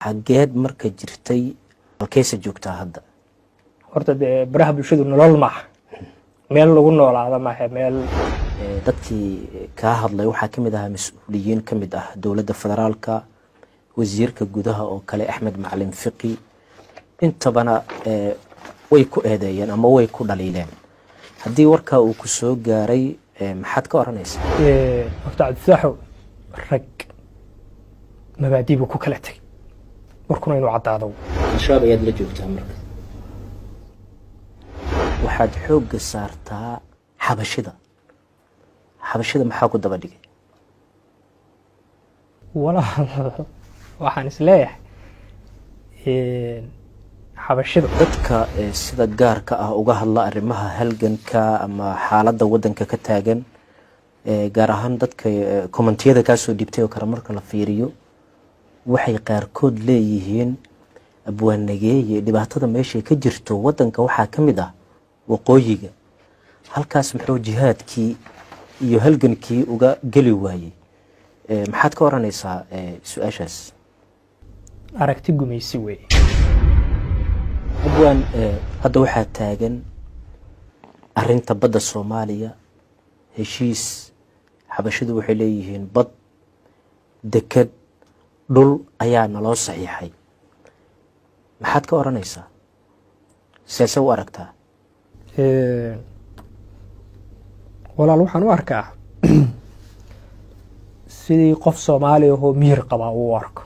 xageed marka jirtay halkeesa joogtaa hadda horta baraha bulshadu nolol ma meel lagu noolaado ma meel dadkii ka hadlay waxa kamid ah mas'uuliyiin kamid ah dawladda federaalka wasiirka gudaha oo kale Axmed Macalin Fiqi intabana way ku eedeeyeen ama way ku dhaliileen hadii warka uu ku soo gaaray maxaad ka oranaysaa horta Cabdisaxo rag mabaadiibu ku kala tagay warkuna inuu cadaado shaab ayaad la joogtaa marka waxaad xoog saartaa xabashida maxaa ku daba dhigay waxaan isleeyahay xabashida dadka sida gaarka ah uga hadla arrimaha halganka ama xaaladda wadanka ka taagan gaar ahaan dadka commentiyada ka soo dhibtay oo kala marka la fiiriyo waxay qaarkood leeyihiin abwaanageeye dhibaatada meesha ka jirto wadanka waxa kamid ah waqooyiga halkaas muxuu jihaadkii iyo halgankii uga gali waayay maxaad ka oranaysaa su'aashaas aragti gumaysi way abwaan hadda waxa taagan arinta badda Soomaaliya heshiis xabashidu waxay leeyihiin bad dekad dhul ayaa naloo saxiixay maxaad ka oranaysaa siyaasad u aragtaa walaal waxaan u arkaa sidii qof Soomaali ah oo miir qaba uu arko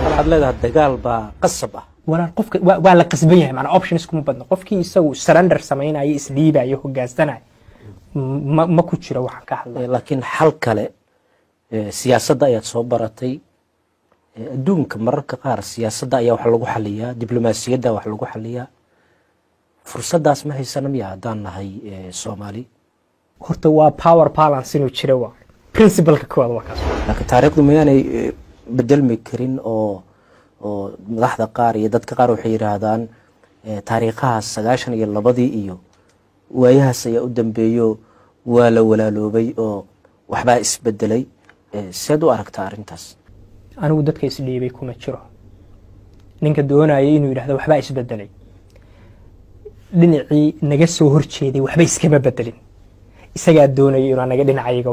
waxaad leedahay dagaal baa qasab ah walaal qofka waa la qasban yahay macna options kuma badna qofkii isagu surrender sameeyay isdhiibayo hoggaansanay ma ku jiro wax ka hadlay laakiin xal kale siyaasadda ayaad soo baratay adduunka mararka qaar siyaasadda ayaa wax lagu xaliyaa diblomaasiyadda wax lagu xaliyaa fursadaas ma haysan miyaa hadaan nahay Soomaali horta waa power balance inuu jiro waa principle ka kooda wakaas laakiin taariikhdu mayaanay bedelmi karin oo madaxda qaar iyo dadka qaar waxay yiraahdaan taariikhaha 92 iyo waayahaas ayaa u dambeeyo waa la walaaloobay oo waxba isbedelay seed u aragtaa arintaas anigu dadka isdhiibay kuma jiro ninka doonayay inuu yiraahdo waxba isbedelay dhinacii naga soo horjeeday waxba iskama bedelin isaga doonayay inuu naga dhinacayiga